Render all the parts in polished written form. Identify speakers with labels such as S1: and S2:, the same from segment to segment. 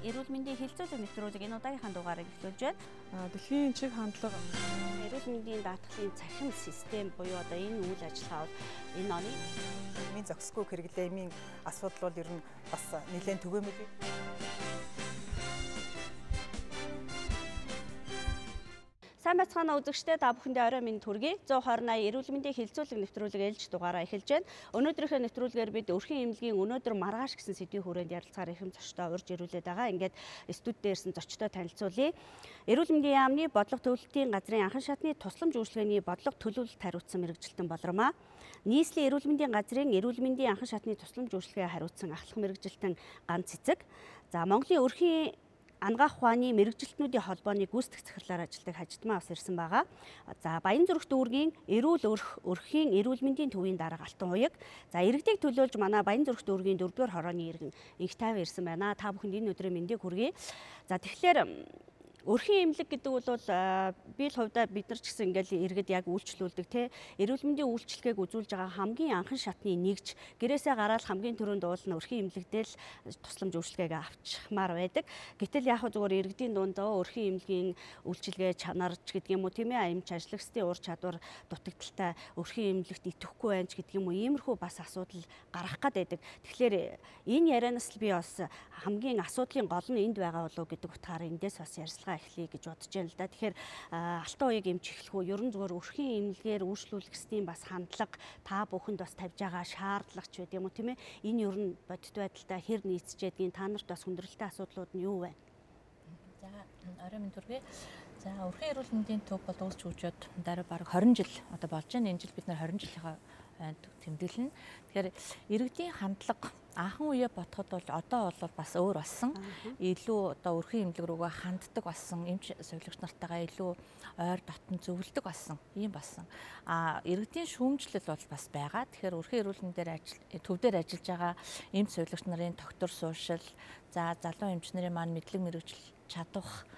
S1: эрүүл мэндийн хэлэлцүүлэг нэвтрүүлэг энэ удаагийнхаа дугаарыг эхлүүлж байна.
S2: Дэлхийн чиг хандлага
S1: Эрүүл мэндийн даатгалын цахим систем буюу одоо энэ үйл ажиллагаа бол энэ оны
S3: эмийн зохисгүй хэрэглэмийн асуудал бол ер нь бас нэлээд түгээмэл.
S1: Сайн байцгаана үзэгчдээ та бүхэндээ орой минь төргий 120 эрүүл мэндийн хэлэлцүүлэг нэвтрүүлэг ээлж дугаараа эхэлж байна. Өнөөдрийнхөө нэвтрүүлгээр бид Өрхийн эмнэлгийн өнөөдөр маргааш гэсэн сэдвийн хүрээнд ярилцахаар ихэм зочдоо урьж ирүүлээд байгаа. Ингээд студид дээрсэн зочдоо танилцуулъя. Эрүүл мэндийн яамны бодлого төлөвлөлтийн газрын анхан шатны тусламж үйлчилгээний бодлого төлөвлөлт хариуцсан мэрэгжилтэн болромаа. Нийслэлийн эрүүл мэндийн газрын эрүүл мэндийн анхан шатны тусламж үйлчилгээ хариуцсан ахлах мэрэгжилтэн ганц цэцэг. За Монголын Өрхийн ангаах ухааны мэрэгжилтнүүдийн холбооны гүйцэтгэх захирлаар ажилладаг хажидмаа бас ирсэн байгаа. За Баян зүрх дүүргийн Эрүүл Өрхийн эрүүл мэндийн төвийн дарга Алтан уяг. За иргэдийг төлөөлж манай Баян зүрх дүүргийн 4-р хорооны иргэн инх тайван ирсэн байна. Та бүхэнд энэ өдрийн мэндийг хүргэе. За тэгэхээр Өрхийн эмнэлэг гэдэг бол би л хувьдаа бид нар ч гэсэн ингээл иргэд яг үйлчлүүлдэг те эрүүл мэндийн үйлчлэгийг үзүүлж байгаа хамгийн анхан шатны нэгж гэрээсээ гараад хамгийн түрүүнд уул нь Өрхийн эмнэлэгдээ л тусламж үйлчлэгийг авчмаар байдаг. Гэтэл яг зүгээр иргэдийн дунд Өрхийн эмнэлгийн үйлчлэгээ чанар ч гэдэг юм уу тийм ээ эмч ажлагчдын ур чадвар дутагдaltaй Өрхийн эмнэлэгт итгэхгүй байна ч гэдэг юм уу иймэрхүү бас асуудал гарах гад байдаг. Тэгэхээр энэ ярианаас л би бас хамгийн асуудлын гол нь энд байгаа болов гэдэг утгаараа эндээс бас ярьцлага эхлэе гэж бодож байна л да. Тэгэхээр Алтан уяг эмч эхлэх үү? Ер нь зүгээр Өрхийн эмнэлгээр үйлчлүүлэх гэсний бас хандлага та бүхэнд бас тавьж байгаа шаардлага ч байд юм уу тийм ээ? Энэ ер нь бодит байдалтай хэр нийцчихэд та нарт бас хүндрэлтэй асуудлууд нь юу вэ?
S4: За орой минь төргий. За Өрхийн эрүүл мэндийн төв бол үйлч хөгжөөд дараа бараг 20 жил одоо болж байна. Энэ жил бид нар 20 жилийнхаа тэмдэглэнэ. Тэгэхээр иргэдийн хандлага анхан үеэ бодоход бол одоо бол бас өөр болсон. Илүү одоо Өрхийн эмнэлэг рүүгээ ханддаг болсон. Эмч сувилагч нартайгаа илүү ойр дотн зөвлөдөг болсон. Ийм болсон. Иргэдийн шүүмжлэл бол бас байгаа. Тэгэхээр Өрхийн эрүүл мэндээр төв дээр ажиллаж байгаа эмч сувилагч нарын доктор суушил, за залуу эмч нарын маань мэдлэг мэргэжил чадвах.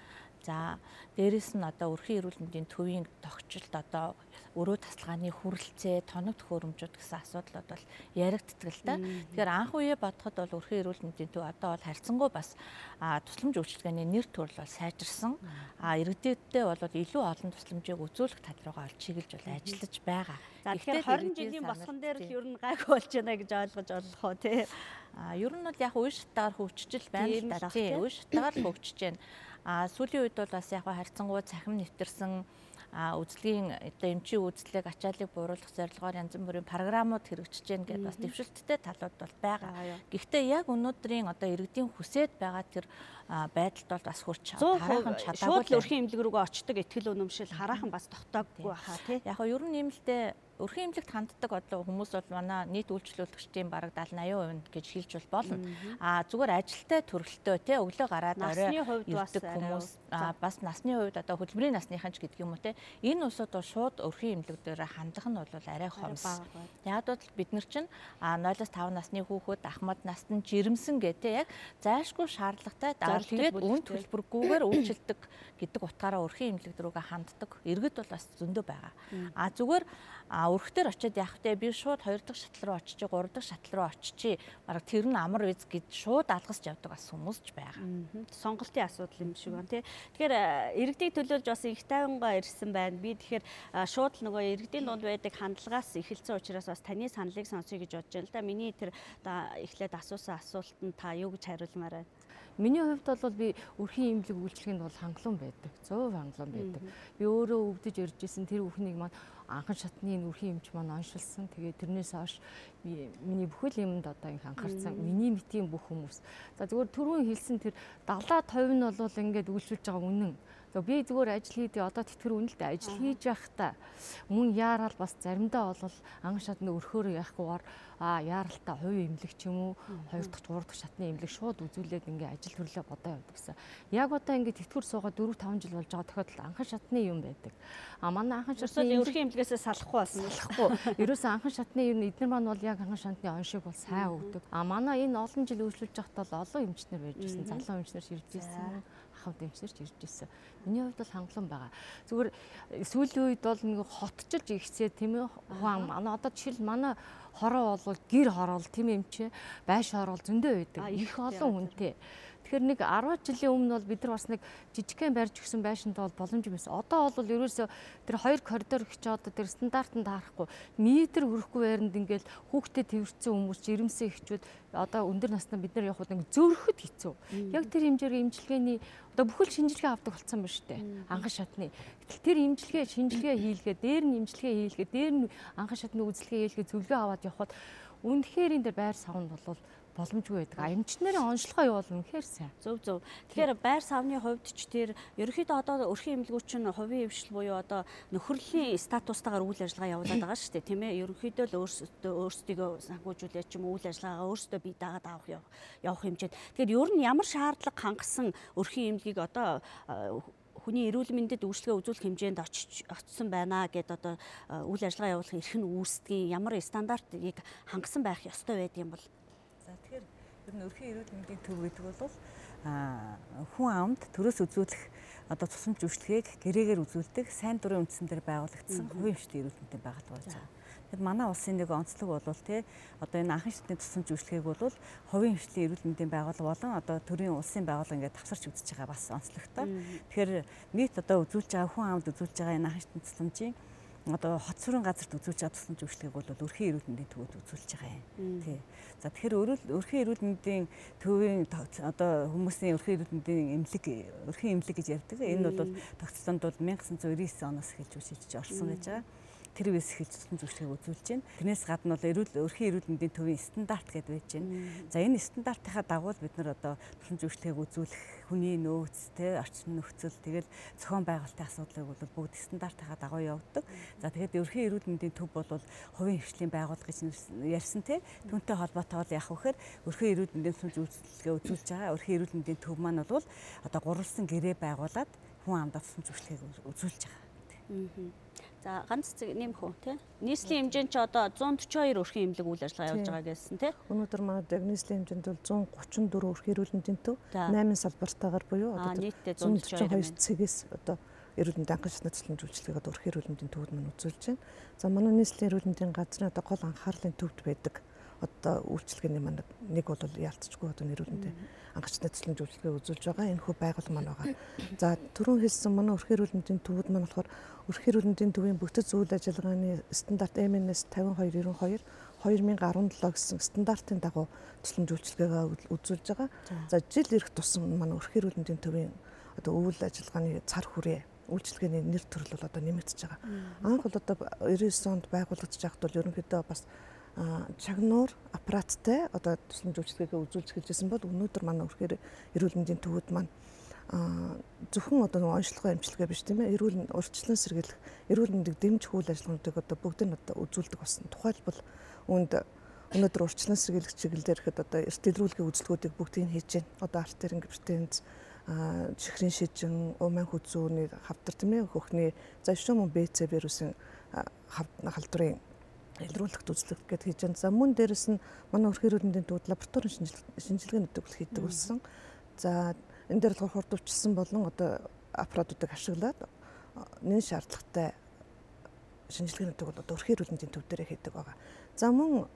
S4: За дээрэс нь одоо Өрхийн эрүүл мэндийн төвийн тогтчлолт одоо өрөө тасалгааны хүрэлцээ, тоног төхөөрөмжүүд гэсэн асуудлууд бол яригддаг л да. Тэгэхээр анх үеэ бодоход бол Өрхийн эрүүл мэндийн төв одоо бол харьцангуй бас тусламж үйлчилгээний нэр төрөл бол сайжирсан. Иргэдэдээ бол илүү олон тусламжийг үзүүлэх тал руугаа олж чиглэж бол ажиллаж байгаа.
S1: За тэгэхээр 20 жилийн босгон дээр л ер нь гайгүй болж байна гэж ойлгож олох уу тий.
S4: Ер нь бол яг үе шатаар хөгжиж байна л да. Тий, үе шатаар л хөгжиж байна. Сүүлийн үед бол бас яг харьцангуй цахим нэвтэрсэн үзлэгийн одоо эмчийн үзлэг ачааллыг бууруулах зорилгоор янз бүрийн програмууд хэрэгжиж байна гэдэг бас дэвшилттэй талууд бол байгаа. Гэхдээ яг өнөөдрийн одоо иргэдийн хүсээд байгаа тэр байдалд бол бас хүрч хараахан чадаагүй.
S1: Шууд Өрхийн эмнэлэг рүүгээ очдог итгэл үнэмшил хараахан бас тогтооггүй хаа тий.
S4: Яг ер нь нэмэлтээ Өрхийн эмнэлэгт ханддаг одоо хүмүүс бол манай нийт үйлчлүүлэгчдийн бараг 70-80% гэж хэлж болно. Зүгээр ажилтай төрөлтөө тий өглөө гараад орой ирдэг хүмүүс бас насны хувьд одоо хөдөлмөрийн насныхан ч гэдэг юм уу тий энэ усуд бол шууд Өрхийн эмнэлэг дээр хандах нь бол арай хомс. Яг бол бид нар чинь 0-5 насны хүүхэд ахмад настан жирэмсэн гэдэг яг зайлшгүй шаардлагатай тэгээд үн төлбөргүйгээр үйлчилдэг гэдэг утгаараа Өрхийн эмнэлэг рүүгээ ханддаг иргэд бол бас зөндөө байгаа. Зүгээр өрхтөр очиод явахтай би шууд 2 дахь шатал руу очиж 3 дахь шатал руу очиж бараг тэр нь амар виз гэж шууд алгасч явдаг бас хүмүүс ч байгаа.
S1: Сонголтын асуудал юм шиг байна тий. Тэгэхээр иргэдийг төлөөлж бас их тайвангаа ирсэн байна. Би тэгэхээр шууд л нөгөө иргэдийн дунд байдаг хандлагаас эхэлсэн учраас бас таны саналыг сонсъё гэж бодож байна л да. Миний тэр эхлээд асуусан асуултанд та юу гэж хариулмаар байна?
S2: Миний хувьд бол би Өрхийн эмнэлэг үйлчлэгэнд бол хангалуун байдаг. 100% хангалуун байдаг. Би өөрөө өвдөж ирж исэн тэр бүхнийг маань анхан шатны Өрхийн эмч маань оншилсан. Тэгээд тэрнээс хойш миний бүхэл юмд одоо их анхаарсан. Миний мэтийн бүх хүмүүс. За зүгээр түрүүн хэлсэн тэр 70-50 нь бол ингээд үйлчлүүлж байгаа үнэн. За би зүгээр ажил хийдээ одоо тэтгэр үнэлдэ ажил хийж байхдаа мөн яарал бас заримдаа бол анхан шатны өрхөөрөө яахгүйгээр яаралтай хувь эмнэлэг ч юм уу 2 дахь 3 дахь шатны эмнэлэг шууд үзүүлээд ингээ ажил төрлөө бодоо явдаг гэсэн. Яг одоо ингээ тэтгэр суугаад 4-5 жил болж байгаа тохиолдолд анхан шатны юм байдаг. Манай анхан шатны
S1: Өрхийн эмнэлгээс салахгүй болсон.
S2: Салахгүй. Ерөөсөн анхан шатны юм эдгээр маань бол яг анхан шатны оншиг бол сайн өгдөг. Манай энэ олон жил үйлчлүүлж байхдаа бол олон эмчнэр байж ирсэн. Залуу эмчнэр ирж ирсэн. Ахмад эмчнэр ч ирж ирсэн. Миний хувьд бол хангалуун байгаа. Зүгээр сүүлийн үед бол нэг хотчилж ихсээ тийм ээ. Манай одоо жишээл манай хороо бол гэр хороол тийм эмчээ байш хороол зөндөө байдаг. Их олон хүнтэй. Тэгэхээр нэг 10 жилийн өмнө бол бид нар бас нэг жижигхэн барьж өгсөн байшинтай бол боломж юм байсан. Одоо бол ерөөсөө тэр 2 коридор өгч одоо тэр стандартанд таарахгүй метр хүрэхгүй байранд ингээл хүүхдэд тэрвэрсэн хүмүүс жирэмсэн эхчүүд одоо өндөр наснаа бид нар явхад нэг зөөрөхөд хэцүү. Яг тэр хэмжээгээр имчилгээний одоо бүхэл шинжилгээ авдаг болсон байна шүү дээ. Анхан шатны. Гэтэл тэр шинжилгээ хийлгээ, дээр нь имчилгээ хийлгээ, дээр нь анхан шатны үзэлгээ хийлгээ зөвлөгөө аваад явхад үнэхээр энэ байр савнд бол боломжгүй байдаг. Эмч нарын онцлогоо явуул үнэхээр сайн.
S1: Зөв. Тэгэхээр байр савны хувьд ч тэр ерөнхийдөө одоо өрхийн эмнэлгүүч нь хувийн хвшил буюу одоо нөхөрлийн статустайгаар үйл ажиллагаа явуулаад байгаа шүү дээ, тийм ээ. Ерөнхийдөө л өөрсдөө санхүүжүүлээд ч юм уу үйл ажиллагаагаа өөрсдөө бие дагаад явах хэмжээд. Тэгэхээр ер нь ямар шаардлага хангасан өрхийн эмнэлгийг одоо хүний эрүүл мэндэд үйлчлэгээ үзүүлэх хэмжээнд очсон байна гэд одоо үйл ажиллагаа явуулах эрх нь үүсдгийн ямар стандартыг хангасан байх ёстой байдığım бол.
S3: За тэгэхээр ер нь өрхийн эрүүл мэндийн төв гэдэг бол хүн амд төрөөс үзүүлэх одоо тусламж үйлчлэгийг гэрээгээр үзүүлдэг сайн дурын үндсэн дээр байгуулагдсан хувийн хвшлийн эрүүл мэндийн байгууллага болж байгаа. Тэгэд манай улсын нэг онцлог бол тий одоо энэ анхан шатны тусламж үйлчлэгийг бол хувийн хвшлийн эрүүл мэндийн байгууллага болон одоо төрийн улсын байгууллага ингээд тавсарч үзэж байгаа бас онцлогтой. Тэгэхээр нийт одоо үзүүлж байгаа хүн амд үзүүлж байгаа энэ анхан шатны тусламжийн одоо хот сүрэн газарт үзүүлж байгаа тусламж үйлчлэгийг бол өрхийн эрүүл мэндийн төвөд үзүүлж байгаа юм. Тий. За тэгэхээр өрхийн эрүүл мэндийн төвийн одоо хүмүүсийн өрхийн эрүүл мэндийн өрхийн эмнэлэг гэж ярьдаг. Энэ бол тогтцоонд бол 1999 оноос эхэлж үсэж орсон гэж байгаа. Телевиз эхэлж тусламж үйлчлэгийг үзүүлж байна. Тэрнээс гадна бол өрхийн эрүүл мэндийн төвийн стандарт гэдээ байж байна. За энэ стандартынхаа дагуу бид нар одоо тусламж үйлчлэгийг үзүүлэх хүний нөөц, орчин нөхцөл, тэгэл зохион байгуулалтын асуудлыг бол бүгд стандартынхаа дагуу явуулдаг. За тэгээд өрхийн эрүүл мэндийн төв бол хувийн хвшлийн байгууллага гэж ярьсан түүнтэй холбоотой бол яг вэхээр өрхийн эрүүл мэндийн тусламж үйлчлэгээ үзүүлж байгаа. Өрхийн эрүүл мэндийн төв маань бол одоо гурвалсан гэрээ байгуулад хүн амдаа тусламж үйлчлэгийг үзүүлж байгаа.
S1: За ганц нэмэх үү тий? Нийслэлийн хэмжээнд ч одоо 142 өрхийн эмнэлэг үйл ажиллагаа явуулж байгаа гэсэн тий?
S5: Өнөөдөр манайд яг нийслэлийн хэмжээнд бол 134 өрхийн эрүүл мэндийн төв 8 салбартаагаар буюу одоо
S1: нийтдээ
S5: 142 цэгээс одоо эрүүл мэндийн анхан шатны тусламж үйлчлэгийг одоо өрхийн эрүүл мэндийн төвд мань үзүүлж байна. За манай нийслэлийн эрүүл мэндийн газрын одоо гол анхаарлын төвд байдаг одоо үйлчлэгээний маань нэг бол яалтчгүй одоо эрүүл мэндийн анхан шатны тусламж үйлчлэгээ үзүүлж байгаа. Энэ хүү байгууллага маань байгаа. За түрүүн хэлсэн манай өрхийн эрүүл мэндийн төвд маань болохоор өрхийн эрүүл мэндийн төвийн бүтэц үйл ажиллагааны стандарт МНС 5292 2017 гэсэн стандартын дагуу тусламж үйлчлэгээ үзүүлж байгаа. За жил ирэх тусам манай өрхийн эрүүл мэндийн төвийн одоо үйл ажиллагааны цар хүрээ үйлчлэгээний нэр төрөл бол одоо нэмэгдэж байгаа. Анх бол одоо 99 онд байгуулагдаж байхад бол ерөнхийдөө бас чагнуур аппараттай одоо тусламж үйлчлэгээ үзүүлж эхэлжсэн бол өнөөдөр манай өрхийн эрүүл мэндийн төвд маань зөвхөн одоо онцлогоо эмчилгээ биш тийм ээ эрүүл урьдчилан сэргийлэх эрүүл мэндийг дэмжих үйл ажиллагаануудыг одоо бүгдийг одоо үзүүлдэг болсон. Тухайлбал өнөөдөр урьдчилан сэргийлэх чиглэлээр ихэд одоо эрт дэлгэрүүлгийн үзэлгүүдийг бүгдийг хийж байна. Одоо артерийн гипертенз, чихрийн шижин, уман хүзүүний хавдар тийм ээ хөхний за шүүмэн БЦ вирусын халдварын илрүүлэгт үзлэг гэдээ хийж байна. За мөн дээрэс нь манай өрхийн эрүүл мэндийн төвд лабораторийн шинжилгээнүүдийг хийдэг болсон. За энэ дээр болохоор хурдвчилсан болон одоо аппаратуудыг ашиглаад нэн шаардлагатай шинжилгээнүүдийг бол одоо өрхийн эрүүл мэндийн төв дээр хийдэг байгаа. За мөн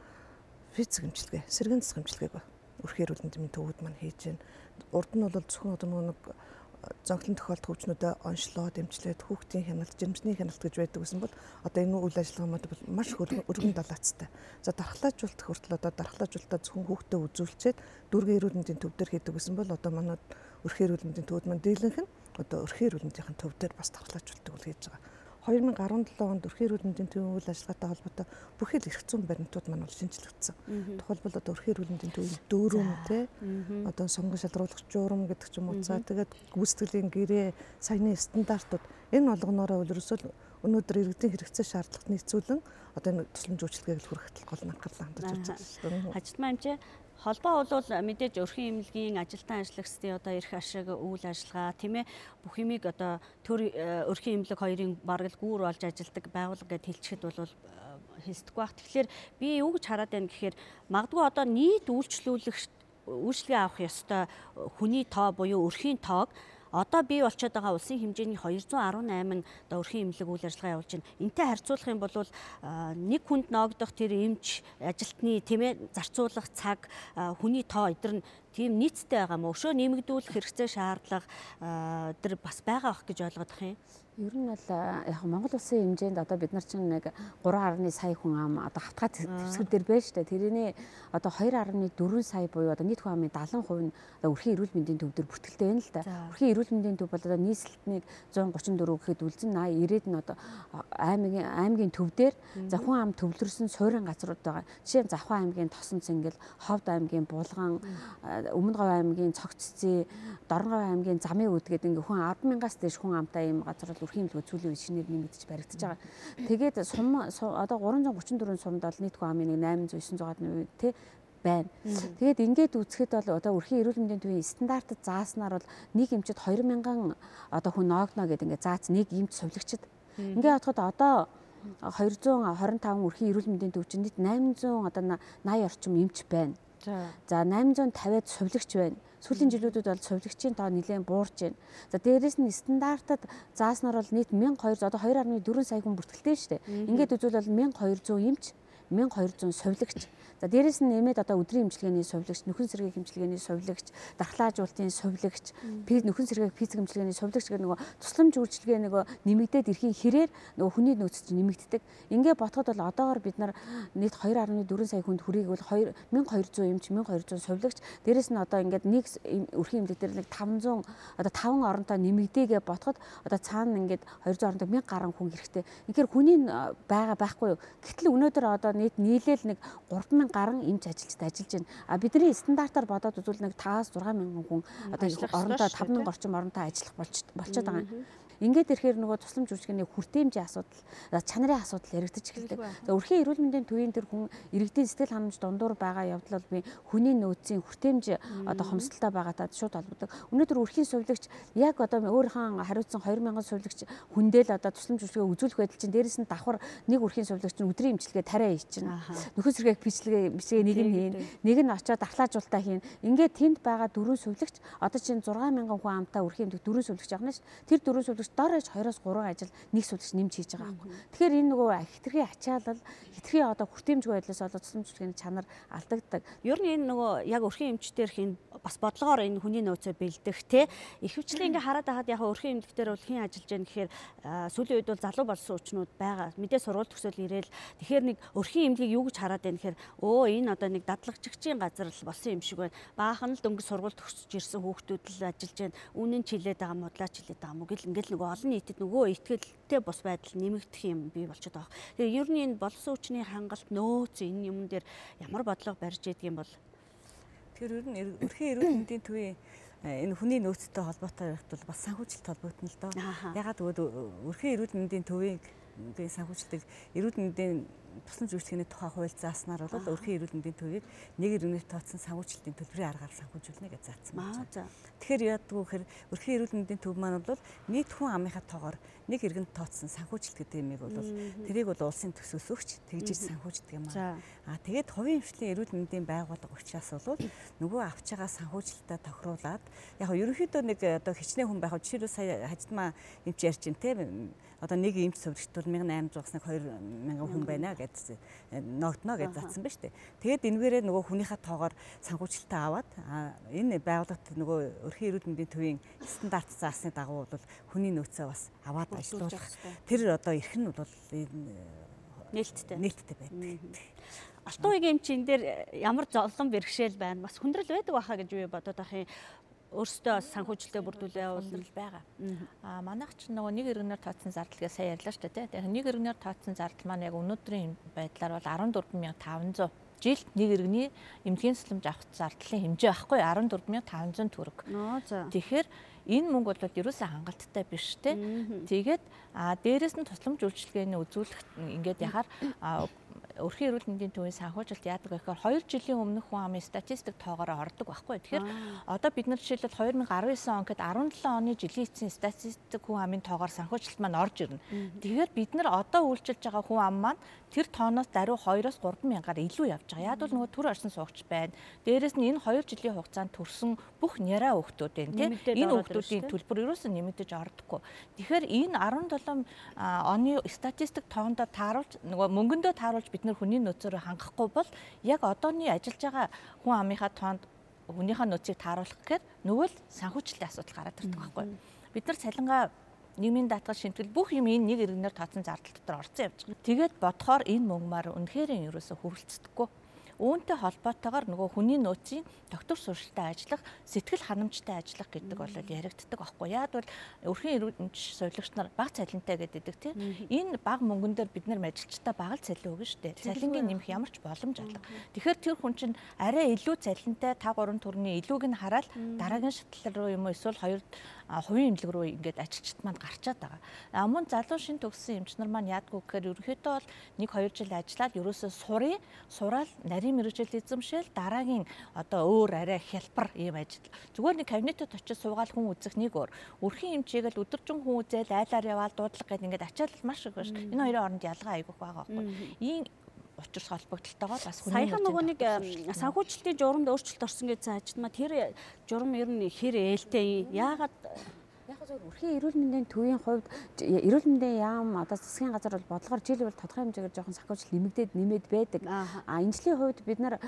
S5: физик эмчилгээ, сэргээн засах эмчилгээг өрхийн эрүүл мэндийн төвд маань хийж байна. Урд нь бол зөвхөн одоо нэг зонхлон тохиолдох хөвчнүүдэд онцлоод эмчлээд хүүхдийн хяналт, жирэмсний хяналт гэж байдаг гэсэн бол одоо энэ үйл ажиллагаамууд бол маш өргөн далаацтай. За дархлаажуулалт хүртэл одоо дархлаажуулалтаа зөвхөн хүүхдэд үзүүлчихэд дүүргийн эрүүл мэндийн төв дээр хийдэг гэсэн бол одоо манай өрхийн эрүүл мэндийн төвд маань дийлэнх нь одоо өрхийн эрүүл мэндийн төв дээр бас дархлаажуулалтыг бол хийж байгаа. 2017 онд өрхийн эрүүл мэндийн төвийн үйл ажиллагаатай холбоотой бүхэл эрх зүйн баримтууд маань бол шинжлэгдсэн. Тухайлбал одоо өрхийн эрүүл мэндийн төвийн дүүрэн тий одоо сонгон шалруулах журам гэдэг ч юм уу. За тэгээд гүйцэтгэлийн гэрээ, саяны стандартууд энэ болгоноороо ерөөсөө өнөөдөр иргэдийн хэрэгцээ шаардлагат нийцүүлэн одоо энэ тусламж үйлчлэгийг хүргэх гол анхаарлаа хандуулж байгаа шүү дээ.
S1: Хажидмаа хэмжээ холбоо бол мэдээж өрхийн эмнэлгийн ажилтан ажлагчдын одоо эрх ашиг үйл ажиллагаа тийм ээ бүх юмыг одоо төр өрхийн эмнэлэг хоёрын бараг л гүүр болж ажилдаг байгууллага гэж хэлчихэд бол хэлсдэггүй бах. Тэгэхээр би юу гэж хараад байна гэхээр магадгүй одоо нийт үйлчлэгээ авах ёстой хүний тоо буюу өрхийн тоог одоо бий болчиход байгаа улсын хэмжээний 218 одоо өрхийн эмнэлэг үйл ажиллагаа явуулж байна. Энтэй харьцуулах юм бол нэг хүнд ноогдох тэр эмч ажилтны тийм ээ зарцуулах цаг хүний тоо эдгээр нь тийм нийцтэй байгаа мó. Өшөө нэмэгдүүлэх хэрэгцээ шаардлага тэр бас байгаа ах гэж ойлгох юм.
S6: Ер нь бол яг Монгол улсын хэмжээнд одоо бид нар чинь нэг 3.1 сая хүн ам одоо хавтгай төвсгэр дээр байж штэ. Тэрний одоо 2.4 сая буюу одоо нийт хүн амын 70% нь одоо өрхийн эрүүл мэндийн төв дээр бүртгэлтэй байна л да. Өрхийн эрүүл мэндийн төв бол одоо нийслэлтнийг 134 гэхэд үлзэн 80 90-д нь одоо аймгийн төв дээр за хүн ам төвлөрсөн суурин газрууд байгаа. Жишээ нь Завхан аймгийн Тосон Цэнгэл, Ховд аймгийн Булган, Өмнө Говь аймгийн Цогццээ, Дорн Говь аймгийн Замын үд гэдэг ингээ хүн 10,000-аас дээш хүн амтай юм газар Өрхийн үзүүлэг шинээр нэмэгдэж баригдаж байгаа. Тэгээд сум одоо 334 сумд бол нийт хүн амын 800 900 тий байна. Тэгээд ингээд үзэхэд бол одоо Өрхийн эрүүл мэндийн төвийн стандартад зааснаар бол нэг эмчэд 2000 одоо хүн ноогно гэдэг ингээд заац нэг эмч сувлагчд. Ингээд бодоход одоо 225 Өрхийн эрүүл мэндийн төв чинь нийт 800 одоо 80 орчим эмч байна. За 850-д сувлагч байна. Сүүлийн жилүүдэд бол сувлагчийн тоо нэлээд буурч байна. За дээрэс нь стандартад зааснаар бол нийт 1200 одоо 2.4 сая хүн бүртгэлтэй шүү дээ. Ингээд үзвэл 1200 эмч, 1200 сувлагч. За дээрэс нь нэмээд одоо өдрийн эмчилгээний сувлагч, нөхөн сэргээх эмчилгээний сувлагч, дархлаажуулалтын сувлагч, нөхөн сэргээх физик эмчилгээний сувлагч гэх нөгөө тусламж үйлчилгээ нөгөө нэмэгдээд ирэхийн хэрээр нөгөө хүний нөөц чинь нэмэгддэг. Ингээ ботход бол одоогоор бид нар нийт 2.4 сая хүнд хүрээг бол 1200 эмч, 1200 сувлагч, дээрэс нь одоо ингээд нэг өрхийн эмнэлэг дээр нэг 500 одоо 5 оронтой нэмэгдээгээ ботход одоо цаана ингээд 200 оронтой 1000 гаруй хүн хэрэгтэй. Тэгэхээр хүний байгаа байхгүй юу? Гэтэл өнөөдөр одоо нийт нийлээл нэг 3000 гарan эмч ажилчид ажиллаж байна. А бидний стандартаар бодоод үзвэл нэг 5-6 мянган хүн одоо орондоо 5000 орчим оронтой ажиллах болчиход байгаа юм. Ингээд ирэхээр нөгөө тусламж үйлчилгээний хүртээмжийн асуудал, чанарын асуудал яригдчих эхэлдэг. За Өрхийн эрүүл мэндийн төвийн тэр хүн иргэдийн сэтгэл ханамж дундуур байгаа явдал бол би хүний нөөцийн хүртээмж одоо хомсдолтой байгаатай шууд холбогддог. Өнөөдөр өрхийн сувлагч яг одоо өөрийнхөө хариуцсан 2000 сувлагч хүндэл одоо тусламж үйлчилгээ үзүүлэх байдал чинь дээрэс нь давхар нэг өрхийн сувлагч нь өдрийн эмчилгээ тариа хийчихнэ. Нөхөн сэргээх бичлэгээ нэг нь хийн, нэг нь очиод дархлаажуулалтаа хийн. Ингээд тэнд байгаа 4 сувлагч одоо чинь 6000 хүн амтай өрхийн эмнэлэг 4 сувлагч явна шүү. Тэр 4 сувлагч доорож 2-3 ажил нэг сувлагч нэмж хийж байгаа байхгүй. Тэгэхээр энэ нөгөө хитрхи ачаалал, хитрхи одоо хүртээмжгүй байдлаас болоод тусламж үйлчилгээний чанар алдагддаг.
S1: Ер нь энэ нөгөө яг өрхийн эмчтэрх энэ бас бодлогоор энэ хүний нөөцөө бэлдэх те ихэвчлэн ингээ хараад байхад яг өрхийн эмнэлэгтэр бол хэн ажиллаж байна гэхээр сүүлийн үед бол залуу болсон хүчнүүд байгаа. Мэдээ сургууль төгсөөл ирээл тэгэхээр нэг өрхийн эмнэлгийг юу гэж хараад байна гэхээр энэ одоо нэг дадлагчгийн газар л болсон юм шиг байна. Баахан л дөнгөж сургууль төгсөж ирсэн хүүхдүүд л ажиллаж байна. Үнэн ч хилээд байгаа, модлаач хилээд байгаа мó гэл ингээл нөгөө олон нийтэд нөгөө итгэлтэй бус байдал нэмэгдэх юм бий болчиход байгаа. Тэгээ ер нь энэ болсон хүчний хангалт нөөц энэ юм дээр ямар бодлого барьж идэх юм бол
S3: тэгэхээр ер нь Өрхийн эрүүл мэндийн төвийн энэ хүний нөөцтэй холбоотой байхад бол бас санхүүжилт холбогдно л доо. Ягаад гэвэл Өрхийн эрүүл мэндийн төвийн санхүүжилтийг эрүүл мэндийн тусламж үйлчилгээний тухай хууль зааснаар бол Өрхийн эрүүл мэндийн төвийг нэг иргэнээр тооцсон санхүүжилтийн төлбөрийн аргаар санхүүжүүлнэ гэж заасан байна. Тэгэхээр яадгүй гэхээр Өрхийн эрүүл мэндийн төв маань бол нийт хүн амынхаа тоогоор нэг иргэнд тооцсон санхүүжилт гэдэг юмыг бол тэрийг бол улсын төсөөс өгч тэгжиж санхүүждэг юм аа. Тэгээд хувийн хвшлийн эрүүл мэндийн байгууллага учраас бол нөгөө авч байгаа санхүүжилтаа тохируулаад яг ерөнхийдөө нэг одоо хичнээн хүн байх жишээлбэл сая хажидмаа эмч ярьж ин те одоо нэг эмч суврагчд бол 1800-аас нэг 2000 хүн байна гэж ногдно гэж заасан ба штэ. Тэгээд энэгээрээ нөгөө хүнийхээ тоогоор санхүүжилтаа аваад энэ байгууллагт нөгөө Өрхийн эрүүл мэндийн төвийн стандарт заасны дагуу бол хүний нөөцөө бас аваад ажиллуулах тэр одоо эрх нь бол
S1: нээлттэй
S3: байдаг.
S1: Алтан үеийн эмчийн дээр ямар зовлон бэрхшээл байна бас хүндрэл байдаг байхаа гэж би бодоод байх юм. Өөрсдөө санхүүжилтээ бүрдүүлээ явуулнал байгаа. Манайх ч нөгөө нэг иргэнээр тооцсон зардалгээ сая ярьлаа шүү дээ. Тэгэхээр нэг иргэнээр тооцсон зардал маань яг өнөөдрийн байдлаар бол 14500 жилд нэг иргэний эмнэлгийн тусламж авах зардлын хэмжээ байхгүй 14500 төгрөг. Тэгэхээр энэ мөнгө бол ерөөсөө хангалттай биш те. Тэгээд дээрэс нь тусламж үйлчилгээний үзүүлэх ингээд яхаар Өрхийн эрүүл мэндийн төвийн санхүүжилт яадаг вэ гэхээр 2 жилийн өмнөх хүн амын статистик тоогоор ордог байхгүй. Тэгэхээр одоо бид нар жишээлбэл 2019 он гэхэд 17 оны жилийн эцсийн статистик хүн амын тоогоор санхүүжилт маань орж ирнэ. Тэгэхээр бид нар одоо үйлчилж байгаа хүн ам маань тэр тооноос даруй 2-оос 3 мянгаар илүү явж байгаа. Яг бол нөгөө төр орсон суугч байна. Дээрээс нь энэ 2 жилийн хугацаанд төрсэн бүх няраа хүүхдүүд байна тийм. Энэ хүүхдүүдийн төлбөр ерөөсөө нэмэгдэж ордоггүй. Тэгэхээр энэ 17 оны статистик тоондоо тааруулж нөгөө мөнгөндөө тааруулж бид нар хүний нөөцөөр хангахгүй бол яг одооний ажиллаж байгаа хүн амынхаа тоонд
S4: хүнийхээ нөөцийг тааруулах гэхээр нөгөө л санхүүжилтийн асуудал гараад ирдэг байхгүй. Бид нар цалингаа нийгмийн даатгал шинтгэл бүх юм энэ нэг иргэнээр тооцсон зардал дотор орсон явж байгаа. Тэгээд бодохоор энэ мөнгөмөр үнэхээр ерөөсө хүрэлцдэггүй. Үүнтэй холбоотойгоор нөгөө хүний нөөцийн доктор сургалтад ажиллах, сэтгэл ханамжтай ажиллах гэдэг бол яригддаг байхгүй. Яг бол өрхийн эрүүл сувилагч нар бага цалинтай гэдэг тийм. Энэ бага мөнгөн дээр бид нар ажилчдаа бага цалин өгнө шүү дээ. Цалингийн нэмэх ямар ч боломж алга. Тэгэхээр тэр хүн чинь арай илүү цалинтай 5-3 төгрөгийн илүүг нь хараад дараагийн шатлал руу юм уу эсвэл хувийн эмнэлэг рүү ингээд ажилчид маань гарчаад байгаа. Мөн залуу шин төгссөн эмч нар маань яадгүй гэхээр ерөнхийдөө бол 1-2 жил ажиллаад ерөөсөө сураал нарийн мэргэжил эзэмшээл дараагийн одоо өөр арай хялбар ийм ажил. Зүгээр нэг кабинетод очиж суугаад хүн үзэх нэг өөр. Өрхийн эмчийг л өдөржин хүн үзэл айлаар яваал дуудлага гэдэг ингээд ачаал маш их байна. Энэ хоёрын хооронд ялгаа айгүйх байгаа байхгүй. Ийм учир холбогдолтойгоо бас
S1: саяхан нөгөө нэг санхүүжилтийн журамд өөрчлөлт орсон гэж заажтмаа тэр журам ер нь хэр ээлтэй яагаад
S6: Өрхийн эрүүл мэндийн төвийн хувьд эрүүл мэндийн яам одоо засгийн газар бол бодлогоор жил бол тодорхой хэмжээгээр жоохон санхүүжилт нэмээд байдаг. Энэ жилийн хувьд бид нар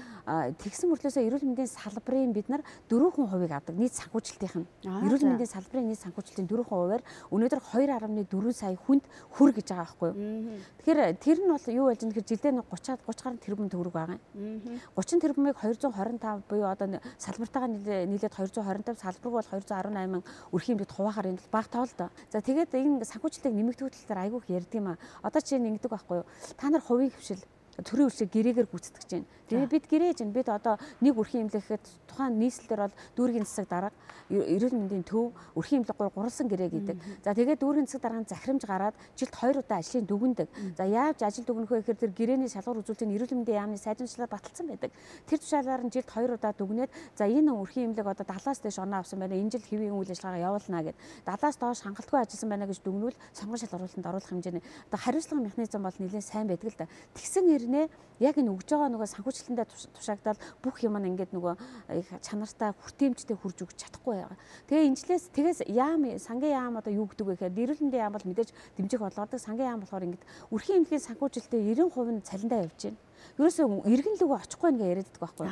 S6: тэгсэн мөртлөөсөө эрүүл мэндийн салбарын бид нар 4% авдаг. Нийт санхүүжилтийнх нь. Эрүүл мэндийн салбарын нийт санхүүжилтийн 4%-аар өнөөдөр 2.4 сая хүнд хүр гэж байгаа байхгүй юу? Тэгэхээр тэр нь бол юу болж байгаа нөхөр жилдээ 30 гаруй тэрбум төгрөг байгаа юм. 30 тэрбумыг 225 буюу одоо салбартайгаа нийлээд 225 салбарг бол 218 өрхийн эмнэлэгт хуваахаар энэ баг тоол доо. За тэгээд энэ санхүүжилтийг нэмэгдүүлэх дээр айгүйх ярьд юм аа. Одоо чи ингэдэг байхгүй юу? Та нар хувийн хвшил төрийн үйлчлэг гэрээгээр гүйцэтгэж байна. Тэгээд бид гэрээж байна. Бид одоо нэг өрхийн эмнэлэхэд тухайн нийслэлээр бол дүүргийн засаг дарга, эрүүл мэндийн төв, өрхийн эмнэлэг гурвалсан гэрээ гэдэг. За тэгээд дүүргийн засаг даргааны захирамж гараад жилд 2 удаа ажлын дүгнэдэг. За яаж ажил дүгнэх вэ гэхээр тэр гэрээний шалгуур үзүүлэлтийн эрүүл мэндийн яамны сайжруулалт баталсан байдаг. Тэр тушаалаар нь жилд 2 удаа дүгнээд за энэ өрхийн эмнэлэг одоо 70-аас дээш оноо авсан байна. Энэ жил хэвийн үйл ажиллагаа явуулна гэд 70-аас доош хангалтгүй ажилласан байна гэж дүгнүүл сонгон шалгуулалтанд оруулах хэмжээний одоо хариуцлагын механизм бол нэлээд сайн байдаг л да. Тэгсэн яг энэ өгж байгаа нөгөө санхүүжилтэндээ тушаагдаад бүх юм нь ингээд нөгөө чанартай хүртээмжтэй хурж өгч чадахгүй байгаа. Тэгээ тэгээс сангийн яам одоо юу гэдэг вэ гэхээр эрүүл мэндийн яам бол мэдээж дэмжих бодлогодог. Сангийн яам болохоор ингээд өрхийн эмнэлгийн санхүүжилтээ 90% нь цалиндаа явж байна. Ерөөсөө иргэн лүгөө очихгүй ингээ яриаддаг байхгүй.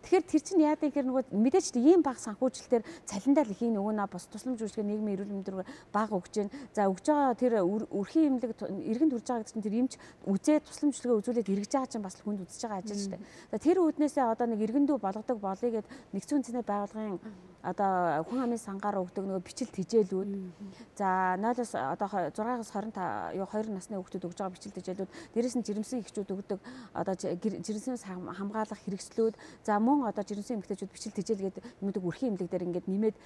S6: Тэгэхээр тэр чинь яадаг гэхээр нөгөө мэдээж ийм баг санхүүжилтээр цалиндаа л их нөгөө бос тусламж үйлчилгээ нийгмийн эрүүл мэндийн баг өгч जैन. За өгж байгаа тэр өрхийн эмнэлэг иргэн төрж байгаа гэсэн тэр эмч үзээ тусламж үйлчилгээ үзүүлээд эргэж байгаа чинь бас л хүнд үзэж байгаа ажил шүү дээ. За тэр үүднээсээ одоо нэг иргэндүү болгодог болъё гэд нэгдсэн үндэсний байгууллагын одоо хүн амын сангаар өгдөг нөгөө бичил тижээлүүд. За 0-оос одоо 6-аас 25 2 насны хүүхдүүд өгж байгаа бичил тижээлүүд. Дээрээс нь жирэмсэн эхчүүд өгдөг одоо жирэмсээс хамгаалах хэрэгслүүд. За мөн одоо жирэмсэн эмэгтэйчүүд бичил тижээлгээд юмдаг өрхийн эмнэлэг дээр ингээд нэмээд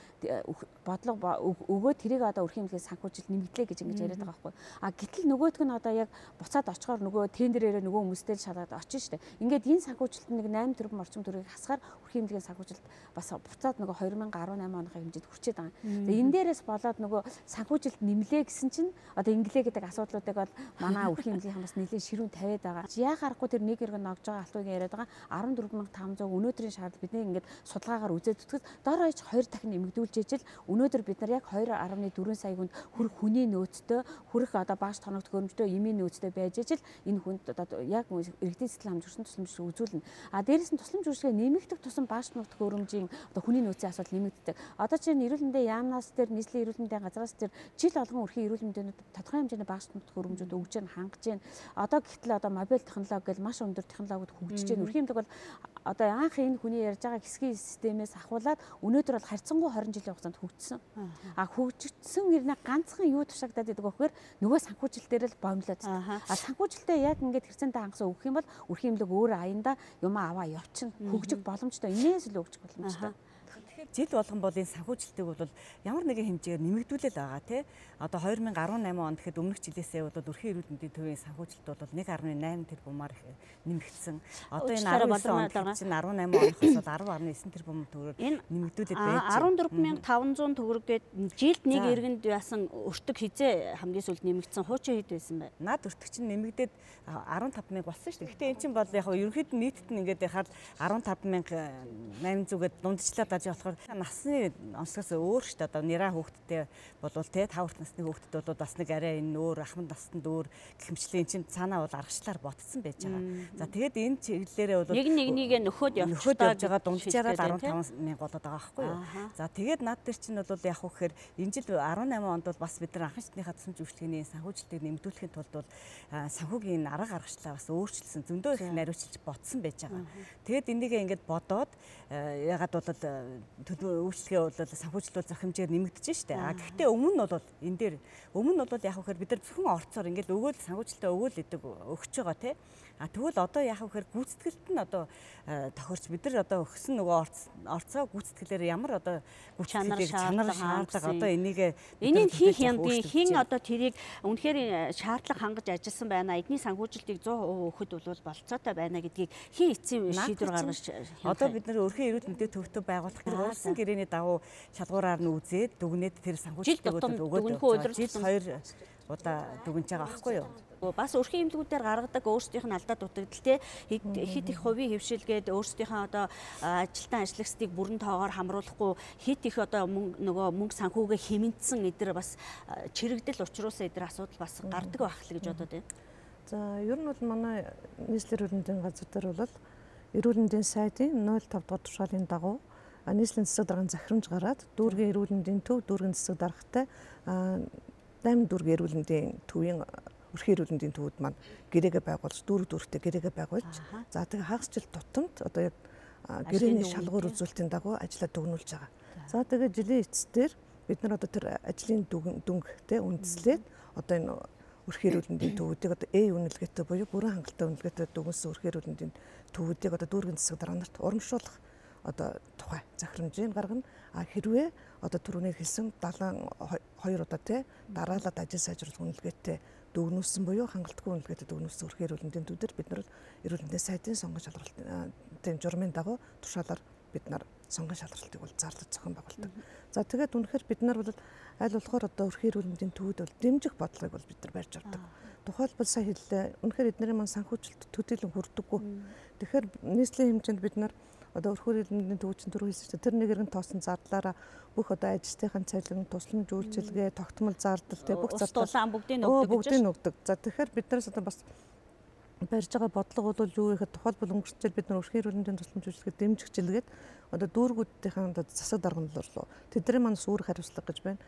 S6: бодлого өгөөд тэрийг одоо өрхийн эмнэлгээс санхүүжилт нэмэгдлээ гэж ингэж яриад байгаа байхгүй. А гэтэл нөгөөдг нь одоо яг буцаад очихоор нөгөө тендерээрээ нөгөө хүмүүстэй шалгаад очиж штэ. Ингээд энэ санхүүжилт нэг 8 тэрбум орчим төгрөгийг хасгаар өрхийн эмнэлгийн санхүүжилт бас буцаад нөгөө 2018 оны хэмжээнд хүрчээд байгаа. За энэ дээрээс болоод нөгөө санхүүжилт нэмлээ гэсэн чинь одоо инглээ гэдэг асуудлуудыг бол манай өрхийн эмнэлгийн бас нэлээд ширүүн тавиад байгаа. Яа харахгүй тэр нэг иргэн ногж байгаа алтуугийн яриад байгаа 14500 өнөөдрийн шаард бидний ингээд судалгаагаар үзээд зүтгэж дор хаяж 2 дахин нэмэгдүүлж ижил өнөөдөр бид нар яг 2.4 сая хүнд хүрэх хүний нөөцтэй хүрэх одоо багш тоногт хөрөмжтэй эмийн нөөцтэй байж ижил энэ хүнд одоо яг иргэдийн сэтгэл хамжирсан тусламж үзүүлнэ. А дээрээс нь тусламж үйлчилгээ нэмэгдэх тусам багш тоногт хөрөмжийн одоо хүний нөөцийн асуудал нэмэгддэг. Одоо чинь эрүүл мэндийн яамнаас дээр нийслэлийн эрүүл мэндийн газраас дээр жил болгон өрхийн эрүүл мэндийн тодорхой хэмжээний багш тоногт хөрөмжүүд өгж гэн хангаж гэн. Одоо гэтэл одоо мобиль технологи гэж маш өндөр технологиуд хөгжиж гэн. Өрхийн эмнэлэг бол одоо анх энэ хүний ярьж байгаа хэсгийн системээс ахуулаад өнөөдөр бол харьцангуй 20 жилийн хугацаанд хөгжсөн. А хөгжсөн ирнэ ганцхан юу тушаагдаад идэг вэ гэхээр нөгөө санхүүжилтээр л боомлоод. А санхүүжилтээ яг ингээд хэрэгцээндээ хангасан өгөх юм бол өрхийн эмнэлэг өөр аяндаа юм аваа явчихна. Хөгжих боломжтой. Инээс л өгчих боломжтой.
S3: Жил болгон бол энэ санхүүжилтийг бол ямар нэгэн хэмжээгээр нэмэгдүүлэл байгаа тий. Одоо 2018 онд гэхэд өмнөх жилээсээ бол өрхийн эрүүл мэндийн төвийн санхүүжилт бол 1.8 тэрбумаар нэмэгдсэн. Одоо энэ 19 онд чинь 18 оноос бол 10.9 тэрбум төгрөгөөр нэмэгдүүлээд байж
S1: 14500 төгрөгээд жилд нэг иргэнд яасан өртөг хизээ хамгийн сүүлд нэмэгдсэн. Хуучин хэд байсан бэ?
S3: Наад өртөг чинь нэмэгдээд 15000 болсон шүү дээ. Гэхдээ эн чинь бол яг ерөнхийд нийтэд нь ингээд яхаар 15800- гээд дундчлаад аж болохоор болохоор насны онцлогоос өөр шүү дээ. Одоо нэраа хүүхдтэй болвол те 5 хүртэл насны хүүхдэд бол бас нэг арай энэ өөр ахмад настанд өөр гихмчлэн эн чинь цаанаа бол аргачлаар ботсон байж байгаа. За тэгээд энэ чиглэлээрээ бол
S1: нэг нөхөд
S3: явж байгаа дунджаараад 15 мянга болоод байгаа байхгүй юу. За тэгээд над дээр чинь бол яг уу гэхээр энэ жил 18 онд бол бас бид нар анхаачдынхаа тусламж үйлчлэгээний санхүүжилтийг нэмэгдүүлэхийн тулд бол санхүүгийн арга аргачлаа бас өөрчилсөн зөндөө их нариуцлж ботсон байж байгаа. Тэгээд энийгээ ингээд бодоод ягаад бол үйлчлэгээ бол санхүүжилтүүд зах хэмжээр нэмэгдэж штэ. Гэхдээ өмнө нь бол энэ дээр өмнө нь бол яг үхээр бид нар зөвхөн орцоор ингээд өгөөл санхүүжилтээ өгөөл идэг өгч байгаа тий. Тэгвэл одоо яг үхээр гүйцэтгэлт нь одоо тохирч бид нар одоо өгсөн нөгөө орцоо гүйцэтгэлээр ямар одоо
S1: чанар
S3: шаардлага одоо энийг
S1: хийх юмдын хин одоо тэрийг үнэхээр шаардлага хангаж ажилласан байна. Эдний санхүүжилтийг 100% өгөхөд бол болцоотой байна гэдгийг хин эцсийн шийдвэр гаргаж
S3: одоо бид нар Өрхийн эрүүл мэндийн төвтэй байгуулах гэж улсын гэрээний дагуу шалгуураар нь үзээд дүгнээд тэр санхүүжилтийг өгөөд жил 2 удаа дүгнэж байгаа байхгүй юу?
S1: Бас өрхийн эмнэлгүүдээр гаргадаг өөрсдийнх нь алдаа дутагдaltaй хит их хувийн хөвшилгээд өөрсдийнхөө одоо ажилтан ажлагчдыг бүрэн тоогоор хамруулахгүй хит их одоо нөгөө мөнгө санхүүгээ хэмнэсэн эдгээр бас чирэгдэл учруулсан эдгээр асуудал бас гардаг байх л гэж бодоод байна.
S5: За ер нь бол манай нийслэл эрүүл мэндийн газар дээр бол эрүүл мэндийн сайдын 05 дугаар тушаалын дагуу нийслэлийн засаг дарганы захирамж гараад дүүргийн эрүүл мэндийн төв дүүргийн засаг даргатай 8 дүүргийн эрүүл мэндийн төвийн Өрхийн эрүүл мэндийн төвүүд маань гэрээгээ байгуулж дүүрэгтэй гэрээгээ байгуулж за тэгээ хагас жил тутамд одоо яг гэрээний шалгуур үзүүлэлтийн дагуу ажиллаа дүгнүүлж байгаа. За тэгээ жилийн эцсээр бид нар одоо тэр ажлын дүнгтэй үндэслээд одоо энэ Өрхийн эрүүл мэндийн төвүүдийг одоо үнэлгээтэй буюу бүрэн хангалттай үнэлгээтэй дүгнсэн Өрхийн эрүүл мэндийн төвүүдийг одоо дүүргийн засаг дарга нарт урамшуулах одоо тухай захирамжийг гаргана. Хэрвээ одоо түрүүний хэлсэн 72 удаа тий дараалаад ажил сайжруулах үнэлгээтэй дүгнүүлсэн буюу хангалтгүй үнэлгээтэй дүгнүүлсэн Өрхийн эрүүл мэндийн төвдөр бид нар эрүүл мэндийн сайдын сонгон шалралтын журмын дагуу тушаалаар бид нар сонгон шалралтыг бол зарлаж зохион байгуулдаг. За тэгээд үнэхээр бид нар бол аль болохоор одоо Өрхийн эрүүл мэндийн төвүүд бол дэмжих бодлогыг бол бид нар барьж авдаг. Тухайлбал сая хэллээ. Үнэхээр эднэрийн маань санхүүжилт төдийлөн хүрдэггүй. Тэгэхээр нийслэлийн хэмжээнд бид нар одоо Өрхийн эрүүл мэндийн төвчин түрүү хэлсэн чинь тэр нэг иргэн тоосон зардлаараа бүх одоо ажилтныхын цалин, тусламж үйлчилгээ, тогтмол зардал тэг бүх
S1: зардал бүгдийг
S5: өгдөг. За тэгэхээр биднээс одоо бас барьж байгаа бодлого бол юу гэхэд тухайлбал өнгөрсөн жил бид нар Өрхийн эрүүл мэндийн тусламж үйлчилгээ дэмжих жилгээд одоо дүүргүүдийн одоо засаг дарганлал тэдний маань үүрэг хариуцлага гэж байна.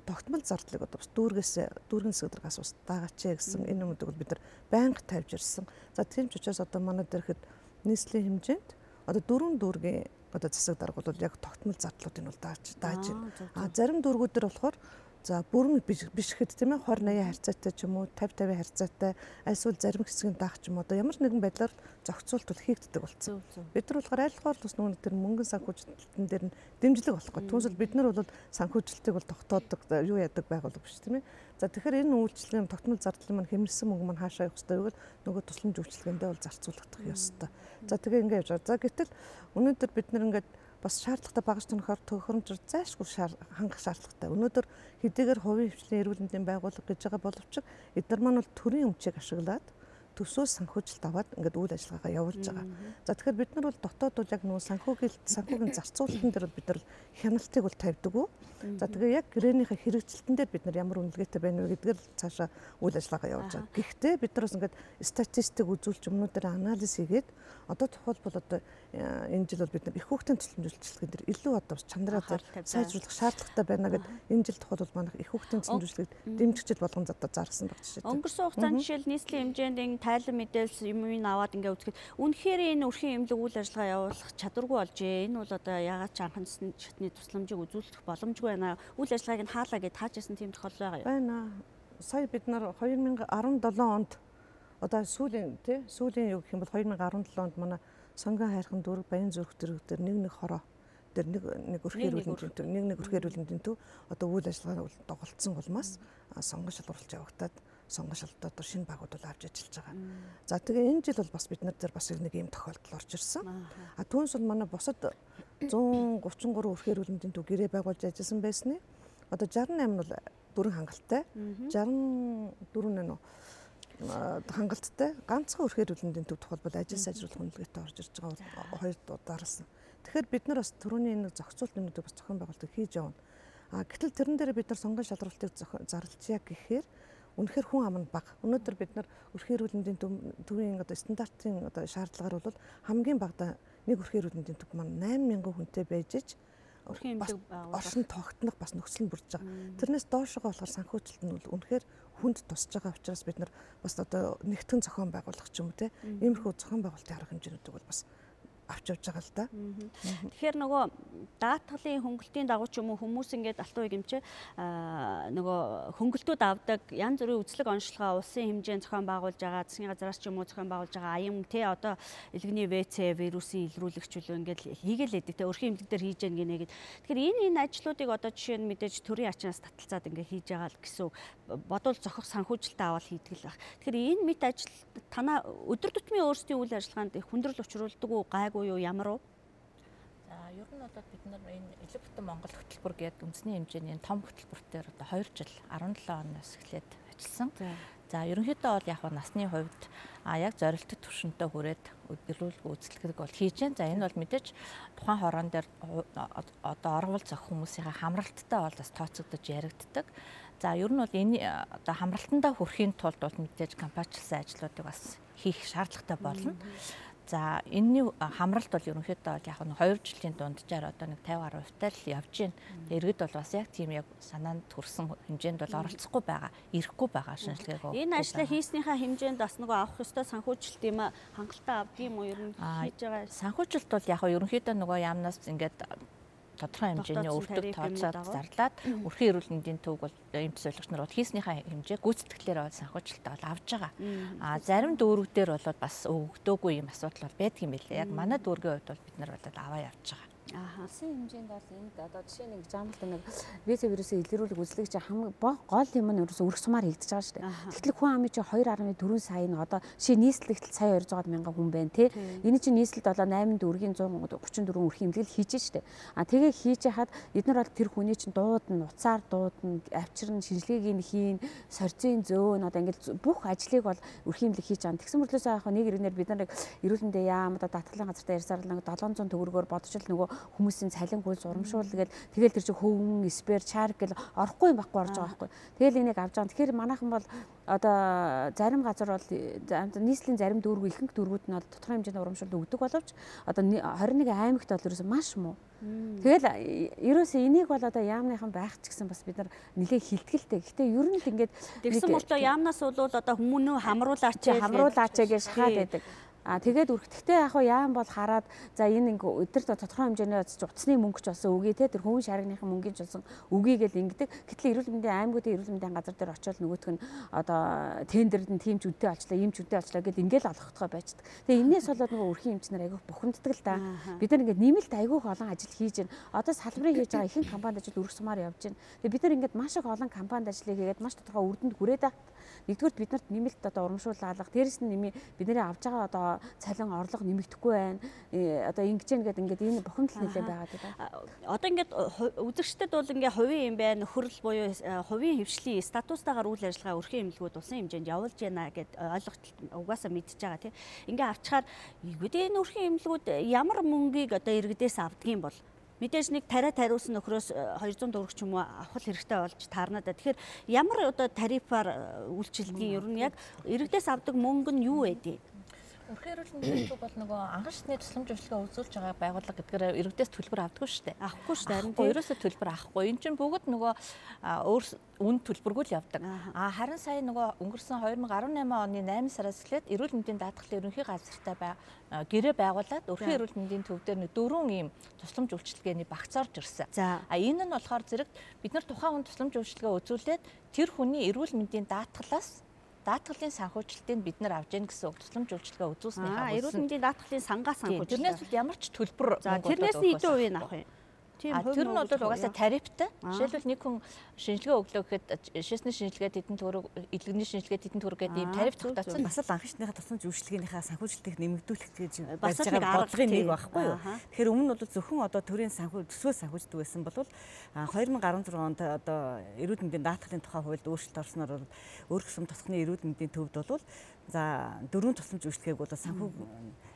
S5: Тогтмол зардлыг одоо бас дүүргийн засаг даргаас бас даагаач гэсэн энэ юмнуудыг бол бид нар байнга тавьж ирсэн. За тийм ч учраас одоо манай дээр хэд нийслэлийн хэмжээнд одоо 4 дүүргийн одоо засаг дарга бол яг тогтмол зардлуудыг бол дааж байна. Зарим дүүргүүд дээр болохоор за бүрэн биш гэхэд тийм ээ 20-80 харьцаатай ч юм уу 50-50 харьцаатай эсвэл зарим хэсгийн даах ч юм уу одоо ямар нэгэн байдлаар зохицуулт бол хийгддэг болсон. Бид нар болохоор айлхаар л бас нөгөө тэр мөнгөн санхүүжилтэн дээр нь дэмжлэг болохгүй. Түүнсэл бид нар бол санхүүжилтийг бол тогтоодог юу яадаг байгууллага биш тийм ээ. За тэгэхээр энэ үйлчлэгийн тогтмол зардлын маань хэмнэсэн мөнгө маань хаашаа явах ёстой вэ? Нөгөө тусламж үйлчлэгээндээ бол зарцуулагдах ёстой. За тэгээ ингээд явж байгаа. За гэтэл өнөөдөр бид нар ингээд бас шаардлагатай багаж төхөөрөмжөөр зайлшгүй хангах шаардлагатай. Өнөөдөр хэдийгээр хувийн хвшлийн эрүүл мэндийн байгууллага гэж байгаа боловч эдгээр маань бол төрийн өмчийг ашиглаад төсөөс санхүүжилт аваад ингээд үйл ажиллагаагаа явуулж байгаа. За тэгэхээр бид нар бол дотоод бол яг нөгөө санхүүгийн зарцуулалтын дээр бид нар хяналтыг бол тавьдаг уу. За тэгээ яг гэрээнийхээ хэрэгжилтэн дээр бид нар ямар үнэлгээтэй байна вэ гэдгээр цаашаа үйл ажиллагаа явуулж байгаа. Гэхдээ бид нар бас ингээд статистик үзүүлж өмнөдөр анализ хийгээд одоо тухайлбал одоо энэ жил бол бид нар их хүүхдийн тусламж үйлчилгээнд дэр илүү одоо бас чанараа сайжруулах шаардлагатай байна гэдэг энэ жил тухайлбал манайх их хүүхдийн тусламж үйлчилгээг дэмжигчд болгон зарсан баг жишээ.
S1: Өнгөрсөн хугацаанд жишээл нийслэлийн хэмжээнд тайлан мэдээлэл юм аваад ингээ үзэхэд үнэхээр энэ өрхийн эмнэлэг үйл ажиллагаа явуулах чадваргүй болжээ. Энэ бол одоо ягаад ч анхан шатны тусламжийг үзүүлэх боломжгүй байна. Үйл ажиллагааг нь хаалаа гэж таажсэн тийм тохиолдол байгаа юу?
S5: Байна. Сая бид нар 2017 онд одоо сүүлийн юу гэх юм бол 2017 онд манай сонгон хайрхан дүүрэг баян зүрх дэрэг дээр нэг хороо дээр нэг өрхийн эрүүл мэндийн төв нэг өрхийн эрүүл мэндийн төв одоо үйл ажиллагаа доголдсон улмаас сонгон шалгуулж явагдаад сонгон шалгалтаар шинэ багууд бол авч ажиллаж байгаа. За тэгээ энэ жил бол бас бид нар дээр бас нэг ийм тохиолдол орж ирсэн. Түүнээс бол манай бусад 133 өрхийн эрүүл мэндийн төв гэрээ байгуулж ажилласан байсны одоо 68 нь бол бүрэн хангалттай 64 нь хангалттай ганцхан өрхийн эрүүл мэндийн төв тухайлбал ажил сайжруулах үнэлгээтэй орж ирж байгаа хоёр удаарсан. Тэгэхээр бид нар бас түрүүний энэ зохицуулт юмнуудыг бас зохион байгуулалт хийж явна. Гэтэл тэрэн дээр бид нар сонгон шалралтыг зарлжээ гэхээр үнэхээр хүн ам нь бага. Өнөөдөр бид нар өрхийн эрүүл мэндийн төвийн стандартын шаардлагаар бол хамгийн багадаа нэг өрхийн эрүүл мэндийн төв маань 8,000 хүнтэй байж иж
S1: өрхийн эмнэлэг
S5: оршин тогтнох бас нөхцөл нь бүрдэж байгаа. Тэрнээс доошогоо болохоор санхүүжилт нь үнэхээр хүнд тусж байгаа учраас бид нар бас нэгтгэн зохион байгуулах ч юм уу те иймэрхүү зохион байгуулалтын арга хэмжээнүүдийг бол бас авч явж байгаа л да.
S1: Тэгэхээр нөгөө даатгалын хөнгөлтийн дагуу ч юм уу хүмүүс ингээд алтан ууг юмч нөгөө хөнгөлтүүд авдаг янз бүрийн үзлэг онцлогоо улсын хэмжээнд зохион байгуулж байгаа засгийн газраас ч юм уу зохион байгуулж байгаа аян те одоо элгэний ВЦ вирусын илрүүлэгчлөө ингээд хийгээл лээдэг те өрхийн эмнэлэг дээр хийж яаг гинэ гэд. Тэгэхээр энэ ажлуудыг одоо жишээ нь мэдээж төрийн ачаас таталцаад ингээд хийж байгаа л гэсэн бодвол зохих санхүүжилтээ аваад хийдэг л баг. Тэгэхээр энэ мэт ажил танаа өдөр тутмын өөрсдийн үйл ажиллагаанд хүндрэл учруулдаг уу гайгүй юу ямар уу?
S4: За ер нь одоо бид нар энэ элэг бүтэн Монгол хөтөлбөр гэдэг үндэсний хэмжээний том хөтөлбөр дээр одоо 2 жил 17 оноос эхлээд ажилласан. За ерөнхийдөө бол яг насны хувьд яг зорилттой түвшинтэй хүрээд эрүүл үйлчлэг бол хийж байна. За энэ бол мэдээж тухайн хороон дээр одоо оргол зөх хүмүүсийн хамралттай бол бас тооцогдож яригддаг. За ер нь бол энэ одоо хамралтандаа хүрэхийн тулд бол мэдээж кампаничлсан ажлуудыг бас хийх шаардлагатай болно. За энэний хамралт бол ерөнхийдөө бол яг нь 2 жилийн дунджаар одоо нэг 50% л явж байна. Иргэд бол бас яг тийм яг санаанд хүрсэн хэмжээнд бол оролцохгүй байгаа, ирэхгүй байгаа шинжилгээг.
S1: Энэ ажлаа хийснийхаа хэмжээнд бас нөгөө авах ёстой санхүүжилт юм хангалттай авдаг юм уу ер нь хийж байгаа.
S4: Санхүүжилт бол яг ерөнхийдөө нөгөө яамнаас ингээд тодорхой хэмжээний өвдөлт тооцоод зарлаад өрхийн эрүүл мэндийн төв бол эмч зорилгоч нар бол хийснийхаа хэмжээ гүйцэтгэлээр бол санхүүжилтээ бол авж байгаа. Зарим дүүргүүдээр бол бас өгдөөгүй юм асуудал бол байдаг юм билээ. Яг манай дүүргийн хувьд бол бид нар бол аваа явж байгаа.
S6: Улсын хэмжээнд бол энд одоо жишээ нэг жамлт нэг ВЦ вирусын илрүүлэг үзлэг чинь хамгийн гол юм нь ерөөсөө өрх сумаар хийгдэж байгаа шүү дээ. Тэгтэл хүн амын чинь 2.4 сая нь одоо жишээ нийслэлт сая 200 мянган хүн байна тий. Энэ чинь нийслэлт болоо 8 дүүргийн 134 өрхийн эмнэлэг хийж штэ. Тэгээ хийж хахад эдгээр бол тэр хүний чинь дуудна, уцаар дуудна, авчирна, шинжилгээг нь хийн, сорцын зөөн одоо ингээл бүх ажлыг бол өрхийн эмнэлэг хийж байгаа. Тэгсэн мэтлээс яг нэг иргэнээр бид нар эрүүл мэндийн яам одоо даатгалын газартаа ярьсаар л нэг 700 төгрөгөөр бодчихл нөгөө хүмүүсийн цалин хөл урамшуул гээл тэгэл тэр чинь хөвөн спер чар гэл орохгүй юм байхгүй орж байгаа байхгүй. Тэгэл энийг авч байгаа. Тэгэхээр манайхан бол одоо зарим газар бол нийслэлийн зарим дүүрэг ихэнх дүүргүүд нь бол тодорхой хэмжээний урамшуул өгдөг боловч одоо 21 аймагт бол ерөөсөө маш муу. Тэгэл ерөөсөө энийг бол одоо яамныхан байх ч гэсэн бас бид нар нэлээд хилтгэлтэй. Гэхдээ ер нь л ингээд
S1: тэгсэн мөртөө яамнаас бол одоо хүмүүнөө хамруулаач
S6: гэж шахаад байдаг. Тэгээд үргэлжлэхдээ яг яам бол хараад за энэ өдөрт тодорхой хэмжээний утасны мөнгө ч болсон үгүй те тэр хувийн шаргийнхын мөнгөний ч болсон үгүй гэл ингэдэг. Гэтэл эрүүл мэндийн аймагуудын эрүүл мэндийн газар дээр очиод нөгөөх нь одоо тендерд нь тийм ч үнэтэй олчлаа, ийм ч үнэтэй олчлаа гэд ингээл олгохдгоо байждаг. Тэгээ энээс болоод нөгөө өрхийн эмчнэр айгүйх бухимддаг л да. Бид нар ингээд нэмэлт айгүйх олон ажил хийж байна. Одоо салбарын хийж байгаа ихэнх компанид ажил өрх сумаар явж байна. Тэгээ бид нар ингээд маш их олон компанид ажлыг хийгээд маш тодорхой үрдэнд хүрээд байгаа. Нэгдүгээр бид нарт нэмэлт одоо урамшуулалах, дээрэс нь нэмий бидний авж байгаа одоо цалин орлого нэмэгдэхгүй байна. Одоо ингэж ингээд энэ бухимдал нэлээд байгаа гэдэг.
S1: Одоо ингээд үзэгчдэд бол ингээд хувийн юм байна, нөхөрл буюу хувийн хвшлийн статустайгаар үйл ажиллагаа өрхийн эмнэлгүүд улсын хэмжээнд явуулж байна гэд ойлголт угаасаа мэдж байгаа тийм. Ингээд авчихаар энэ өрхийн эмнэлгүүд ямар мөнгийг одоо иргэдээс авдгийм бол мэдээж нэг тариусан нөхрөөс 200 төгрөг ч юм уу авах хэрэгтэй болж таарна да. Тэгэхээр ямар одоо тарифаар үйлчилдэг ер нь яг иргэдээс авдаг мөнгө нь юу вэ?
S4: Өрхийн эрүүл мэндийн төв бол нөгөө анхан шатны тусламж үйлчилгээ үзүүлж байгаа байгууллага гэдгээр иргэдээс төлбөр авдаггүй шүү дээ.
S1: Авахгүй шүү дээ.
S4: Харин ерөөсөө төлбөр авахгүй. Энэ чинь бүгд нөгөө өөр үн төлбөргүй л явдаг. Харин сая нөгөө өнгөрсөн 2018 оны 8 сараас эхлээд эрүүл мэндийн даатгалын ерөнхий газартаа гэрээ байгуулад өрхийн эрүүл мэндийн төв дээр 4 ийм тусламж үйлчилгээний багц орж ирсэн. Энэ нь болохоор зэрэгт бид нар тухайн хүн тусламж үйлчилгээ үзүүлээд тэр хүний эрүүл мэндийн даатгалын санхүүжилтийг бид нар авж яах гэсэн үг тусламж үйлчилгээ үзүүлснээр
S1: эрүүл мэндийн даатгалын сангаас санхүүжилт.
S4: Тэрнээс бол ямар ч төлбөр
S1: тэрнээс нь хэдэн хувийг авах юм?
S4: Тэр нь бол угаасаа тарифтай. Жишээлбэл нэг хүн шинжилгээ өглөө гэхэд шээсний шинжилгээд хэдэн төгрөг, элгэний шинжилгээд хэдэн төгрөг гэдэг ийм тариф тогтоосон.
S3: Бас л анх шатныхаа тусламж үйлчилгээнийхээ санхүүжилтийг нэмэгдүүлэх гэж барьж байгаа бодлогын нэг байхгүй юу? Тэгэхээр өмнө нь бол зөвхөн одоо төрийн төсвөө санхүүждэг байсан бол 2016 онд одоо эрүүл мэндийн даатгалын тухай хуульд өөрчлөлт орсноор өрх сум тусганы эрүүл мэндийн төвд бол За дөрвөн тусламж үйлчлэгийг бол санхүү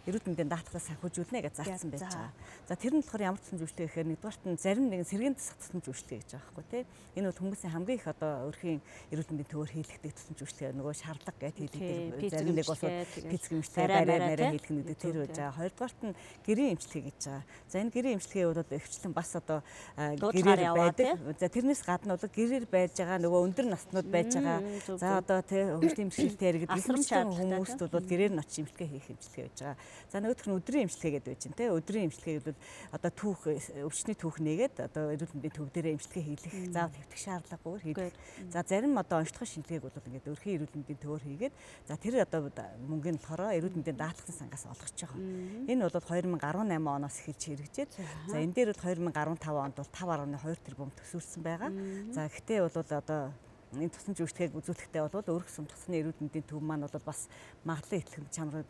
S3: эрүүл мэндийн даатгалаас санхүүжүүлнэ гэж заасан байж байгаа. За тэр нь болохоор ямар тусламж үйлчлэг гэхээр нэгдүгээрт нь зарим нэгэн сэргийн засах тусламж үйлчлэг гэж байгаа байхгүй тий. Энэ бол хүмүүсийн хамгийн их одоо өрхийн эрүүл мэндийн төвөөр хийлгдэг тусламж үйлчлэг нөгөө шаардлага гэж хийлгдэг. Зарим нэг бол физик эмчилгээ бариа хийлгэх нэгдэг тэр байж байгаа. Хоёрдугаарт нь гэрийн эмчилгээ гэж байгаа. За энэ гэрийн эмчилгээ бол ихвчлэн бас одоо гэрээр байдаг. За тэрнээс гадна бол гэрээр байж байгаа нөгөө өндөр наснууд байж байгаа. За одоо тий хөгжлийн бэрхшээлтэй иргэд хүмүүст бол гэрээр нь очиж эмчилгээ хийх эмчилгээ байж байгаа. За нөгөөх нь өдрийн эмчилгээ гэдэг байж байна те. Өдрийн эмчилгээ бол одоо түүх өвчний түүх нээгээд одоо эрүүл мэндийн төв дээрээ эмчилгээ хийлгэх заавал хэвтэх шаардлагагүй хийлгэх. За зарим одоо онцлог шинжилгээг бол ингээд өрхийн эрүүл мэндийн төвөөр хийгээд за тэр одоо мөнгөний болохоор эрүүл мэндийн даатгалын сангаас олгож байгаа. Энэ бол 2018 оноос эхэлж хэрэгжээд за энэ дээр бол 2015 онд бол 5.2 тэрбум төсөөлсөн байгаа. За гэхдээ бол одоо энэ тусламж үйлчлэгийг үзүүлэхдээ бол өөрөх сум тусны эрүүл мэндийн төв маань бол бас магадлан итгэх чамрал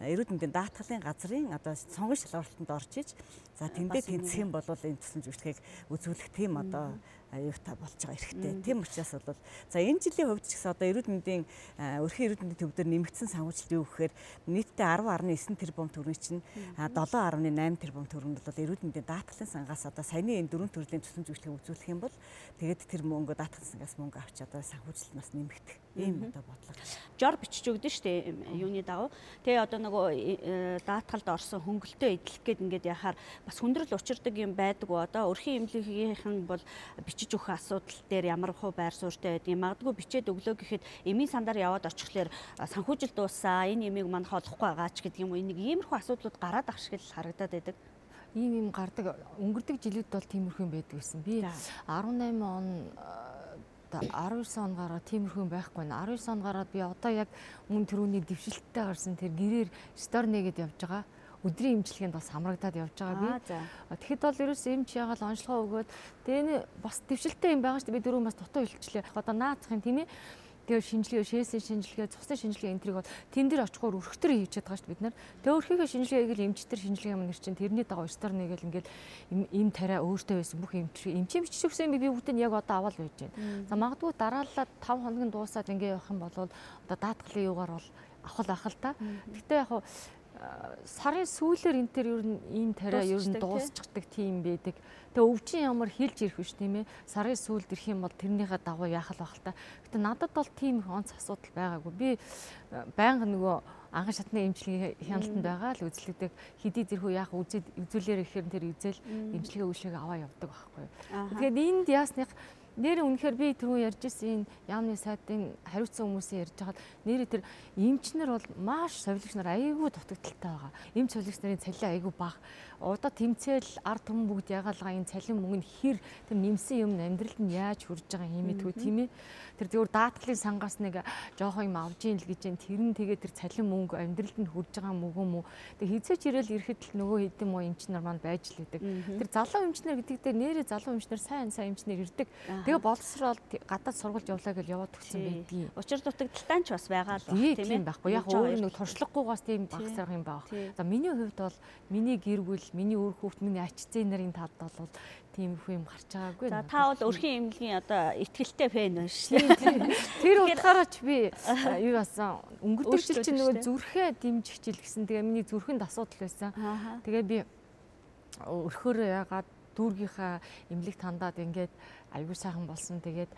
S3: эрүүл мэндийн даатгалын газрын одоо сонгон шалгуулалтанд орж иж за тэндээ тэнцэх юм бол энэ тусламж үйлчлэгийг үзүүлэх тийм одоо аюутай болж байгаа хэрэгтэй. Тийм учраас бол за энэ жилийн хувьд ч гэсэн одоо эрүүл мэндийн өрхийн эрүүл мэндийн төв дээр нэмэгдсэн санхүүжилт юу гэхээр нийтдээ 10.9 тэрбум төгрөг чинь 7.8 тэрбум төгрөг бол эрүүл мэндийн даатгалын сангаас одоо саяны энэ дөрвөн төрлийн тусламж үйлчлэгийг үзүүлэх юм бол тэгээд тэр мөнгө даатгалын сангаас мөнгө авч одоо санхүүжилт нас нэмэгдэх ийм одоо бодлого.
S1: Жор бичиж өгдөн шүү дээ юуны дагуу. Тэгээ одоо нөгөө даатгалд орсон хөнгөлтөө эдлэх гээд ингээд яхаар бас хүндрэл учирдаг юм байдгүй. Одоо өрхийн эмнэлгийнхэн бол бичиж өгөх асуудал дээр ямар хуу байр суурьтай байдгийг магадгүй бичээд өглөө гэхэд эмийн сандаар яваад очихлоор санхүүжилт дуусаа энэ эмийг манайх олохгүй байгаа ч гэдэг юм уу. Энийг иймэрхүү асуудлууд гараад ах шиг л харагдаад байдаг.
S2: Ийм гардаг өнгөрдөг жилүүд бол тиймэрхүү юм байдаг гэсэн. Би 18 он 19 он гараад тиймэрхүү байхгүй нэ. 19 он гараад би одоо яг мөн төрөний дэвшилттэй гарсан тэр гэрээр сторнегээд явж байгаа. Өдрийн эмчилгээнд бас хамрагдаад явж байгаа би. Тэгэхэд бол ерөөс эмч ягаал онцлогоо өгөөд тэгээ бас дэвшилттэй юм байгаа шүү дээ. Би дөрөв бас дутуу илчлээ. Одоо наацхийн тийм ээ. Тэгээ шинжилгээ, шээсийн шинжилгээ, цусны шинжилгээ энэ төрийг бол тэн дээр очихоор өрхтөр хийж чадгаа шүү дээ бид нар. Тэгээ өрхийнхээ шинжилгээийг л эмчтэр шинжилгээ юм нэр чинь тэрний дагуу стор нэгэл ингээл эм тариа өөртөө байсан бүх эмчийн биччихсэн би бүгдийг яг одоо аваад байж байна. За магадгүй дараалал 5 хоногийн дуусаад ингээ явах юм бол одоо даатгалын юугаар бол авах л та. Гэтэ яг сарын сүүлээр энэ төр ер нь ийм тариа ер нь дуусчихдаг тийм байдаг. Тэгээ өвчин ямар хэлж ирэх биш тийм ээ. Сарын сүүлд ирэх юм бол тэрнийхээ дагуу яах л байх л та. Гэтэ надад бол тийм их онц асуудал байгаагүй. Би байнга нөгөө анхан шатны эмчилгээ хяналтанд байгаа л үзлэгдэг. Хэдий зэрхүү яах үзүүлээр ихээр тэр үзэл эмчилгээ үйлшиг аваа явдаг байхгүй. Тэгэхээр энд яасных нэр үнэхээр би түрүү ярьж ирсэн энэ яамны сайдын хариуцсан хүмүүсийн ярьж байхад нэр тэр эмчнэр бол маш совилогч нар айгүй дутагдaltaй байгаа. Эмч совилогч нарын цалин айгүй бага. Удаа тэмцээл ард түмэн бүгд ягаалгаа энэ цалин мөнгө нь хэр тэр нэмсэн юм амьдралд нь яаж хүрж байгаа юм мэдгүй тийм ээ. Тэр зөвхөн даатгалын сангаас нэг жоохон юм авж ийн л гэж энэ тэр нь тэгээ тэр цалин мөнгө амьдралд нь хүрж байгаа мөгөө мө. Тэг хизээч ирээл ирэхэд л нөгөө хэдэн муу эмчнэр маань байж л идэг. Тэр залуу эмчнэр гэдэг дээр нэрээ залуу эмчнэр сайн эмчнэр ирдэг. Тэгээ боловсрол гадаад сургалж явлаа гэж яваад төгсөн байдгийг.
S1: Учир дутагдaltaй ч бас байгаа л
S2: баг тийм ээ. Байхгүй яг өөр нэг туршлагагүйгаас тийм багц арга юм баг. За миний хувьд бол миний гэр бүл, миний өөр хүүхд, миний ач зээ нарын талд бол тийм их юм гарч байгаагүй.
S1: За та бол өрхийн эмнэлгийн одоо ихтгэлтэй фэн байна шүү дээ.
S2: Тэр утгаараач би юу басан өнгөрдөг жил чинь нөгөө зүрхээ дэмжих жил гэсэн. Тэгээ миний зүрхэнд асуудал байсан. Тэгээ би өрхөөрөө яагаад дүүргийнхаа эмнэлэг тандаад ингээд аюу сайхан болсон. Тэгээд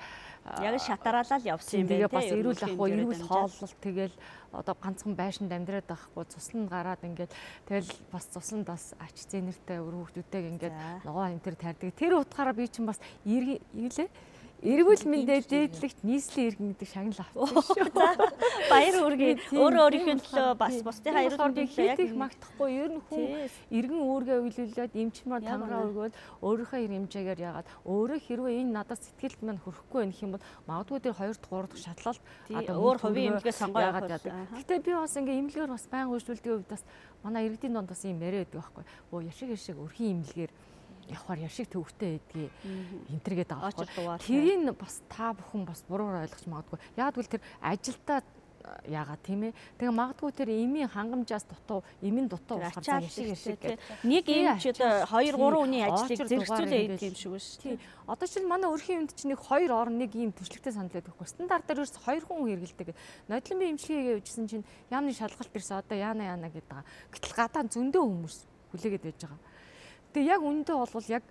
S1: яг шатараалаа л явсан юм байна.
S2: Тэгээ бас эрүүл ахгүй, эрүүл хооллолт тэгэл одоо ганцхан байшинд амьдраад байхгүй цуслан гараад ингээд тэгэл бас цусланд бас ач зээнэртэй өр хүүхдүүдтэйг ингээд ногоо энэ төр таардаг. Тэр утгаараа би чинь бас эрүүл мэндэ дээдлэгт нийслэлийн иргэн гэдэг шагнал авчихсан шүү.
S1: Баяр үргээ өөрөө өөрийнхөө төлөө бас бусдынхаа эрүүл мэндийг
S2: яг их магтахгүй ер нь хүн иргэн үүргээ үйлүүлээд эмч маань тамгаа өргөөл өөрийнхөө хэмжээгээр яагаад өөрөө хэрвээ энэ надад сэтгэлд маань хөрөхгүй байх юм бол магадгүй тэр 2 дахь 3 дахь шатлалт
S1: одоо өөр хувийн эмнэлгээ сонгоо
S2: яагаад яадаг. Гэтэ би бас ингээ эмнэлгээр бас байнга үйлчлүүлдэг үед бас манай иргэдийн донд бас юм яриад байдаг байхгүй. Оо яшиг өрхийн эмнэлгээр явахаар яшиг төвхтэй байдгийг энтергээд байгаа байхгүй. Тэрийг бас та бүхэн бас буруугаар ойлгож магадгүй. Яг л тэр ажилдаа яагаад тийм ээ. Тэгээ магадгүй тэр эмийн хангамжаас дутуу, эмийн дутуу болохоор цаг шиг
S1: нэг эмч одоо 2 3 үний ажлыг зэрэгцүүлээ хийдэг юм шиг байна шүү.
S2: Тий. Одоо чинь манай өрхийн эмд чинь нэг 2 орн нэг ийм төсөлтөй санал байдаг байхгүй. Стандартаар ерөөс 2 хүн хэрэгэлдэг. Нодлон би эмчилгээ явуулжсэн чинь яамны шалгалт ирсэн одоо яана гэдэг байгаа. Гэтэл гадаа зөндөө хүмүүс хүлээгээд байж байгаа. Тэгээ яг үндэ бол яг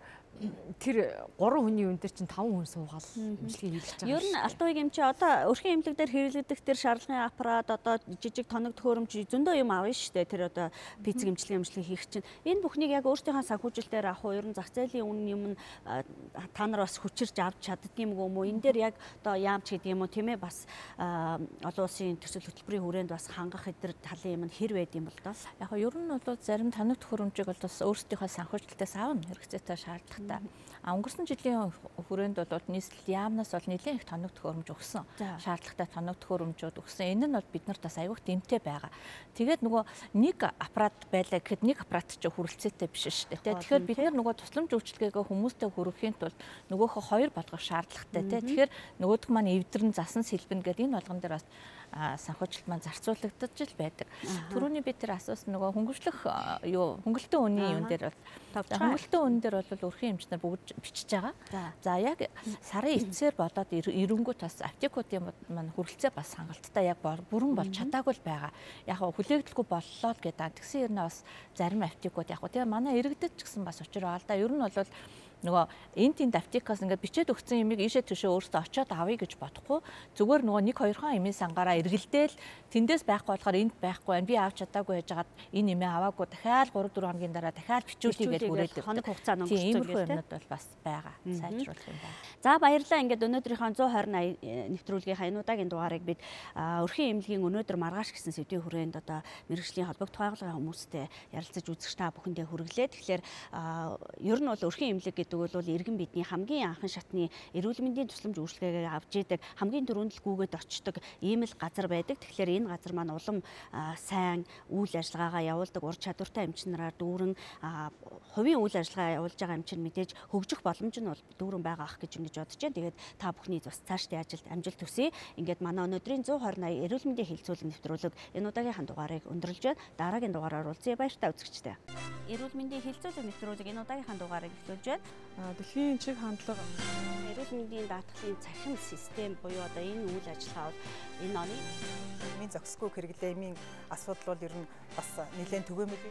S2: тэр 3 хүний үн дээр чинь 5 хүн суугаал эмчилгээ хийлгэж байгаа.
S1: Ер нь алтан эмч одоо өрхийн эмнэлэг дээр хэрэглэгдэх тэр шаардлагын аппарат одоо жижиг тоног төхөөрөмж зөндөө юм авна шүү дээ. Тэр одоо пицэг эмчилгээ хийх чинь энэ бүхнийг яг өөртөөхөө санхүүжилтээр авах уу? Ер нь зах зээлийн үн юм та нар бас хүчирч авч чаддаг юм уу? Энэ дээр яг одоо яамч гэдэг юм уу тийм ээ бас олон улсын төсөл хөтөлбөрийн хүрээнд бас хангах эдгээр талын юм нь хэр байд юм бол доо.
S4: Яг нь ер нь бол зарим тоног төхөөрөмжийг бол бас өөрсдийнхөө санхүүжилтээс авна хэрэгцээтэй шаардлагатай. Өнгөрсөн жилийн хүрээнд бол нийслэл яамнаас бол нэлээд их тоног төхөөрөмж өгсөн. Шаардлагатай тоног төхөөрөмжүүд өгсөн. Энэ нь бол биднэрт бас аюул дэмтэй байгаа. Тэгээд нөгөө нэг аппарат байлаа гэхэд нэг аппарат ч хүрэлцээтэй биш шүү дээ. Тэгэхээр бид нар нөгөө тусламж үйлчилгээгээ хүмүүстэй хүргэхийн тулд нөгөөхөө 2 болгох шаардлагатай. Тэгэхээр нөгөөх маань эвдэрн засан сэлбэн гэдэг энэ болгон дээр бас санхүүжилт маань зарцуулагдаж л байдаг. Түрүүний бид тэр асуусан нөгөө хөнгөлөлтөө үнийн юм дээр бол хөнгөлөлтөө үнэн дээр бол өрхийн эмчнэр бүгд бичиж байгаа. За яг сарын эцсээр болоод эрэнгүүт бас аптекуудын маань хүрэлцээ бас хангалттай яг бүрэн болж чадаагүй л байгаа. Яг хүлээгдэлгүй боллоо л гэдэг. Тэгсэн хэрнээ бас зарим аптекууд яг тэгээ манай иргэдэд ч гэсэн бас учир байгаа л да. Ер нь бол нөгөө энэ аптекаас ингээд бичээд өгсөн юмыг ийшээ төшөө өөртөө очиод авъя гэж бодохгүй зүгээр нөгөө 1-2 хон эмийн сангаараа эргэлдээл тэндээс байхгүй болохоор энд байхгүй байна би авч чадаагүй байжгаад энэ эмээ аваагүй дахиад 3-4 хоногийн дараа дахиад бичүүлье гэж хүрээдэг
S1: хоног хугацаанд өнгөрсөн
S4: иймэрхүү юмнууд бол бас байгаа сайжруулах юм байна.
S1: За баярлалаа ингээд өнөөдрийнхөө 120 нэвтрүүлгийнхаа энэ удаагийн дугаарыг бид өрхийн эмнэлгийн өнөөдөр маргааш гэсэн сэдвийн хүрээнд одоо мэргэжлийн холбогдох байгууллагын хүмүүстэй ярилцаж үзэж та бүхэндээ хүргэлээ. Тэгэхээр ер нь бол өрхийн эмнэлэг гэдэг бол иргэн бидний хамгийн анхан шатны эрүүл мэндийн тусламж үйлчилгээгээ авч идэг хамгийн түрүүнд л гүгээд очдог ийм л газар байдаг. Тэгэхээр энэ газар маань улам сайн үйл ажиллагаагаа явуулдаг ур чадвартай эмчнэрээр дүүрэн хувийн үйл ажиллагаа явуулж байгаа эмчнэр мэдээж хөгжих боломж нь бол дүүрэн байгаа ах гэж ингэж бодож байна. Тэгээд та бүхний бас цаашдын ажилд амжилт хүсье. Ингээд манай өнөөдрийн 120 эрүүл мэндийн хэлэлцүүлэг нэвтрүүлэг энэ удаагийн дугаарыг өндөрлж байна. Дараагийн дугаараар уулзъя. Баяртай үзэгчдээ. Эрүүл мэндийн хэлэлцүүлэг нэвтрүүлэг энэ удаагийн дугаарыг эхлүүлж байна.
S5: Дэлхийн чиг хандлага
S1: эрүүл мэндийн даатгалын цахим систем буюу одоо энэ үйл ажиллагаа бол энэ оны
S3: эмийн зохисгүй хэрэглээ эмийн асуудал бол ер нь бас нэлээд түгээмэл.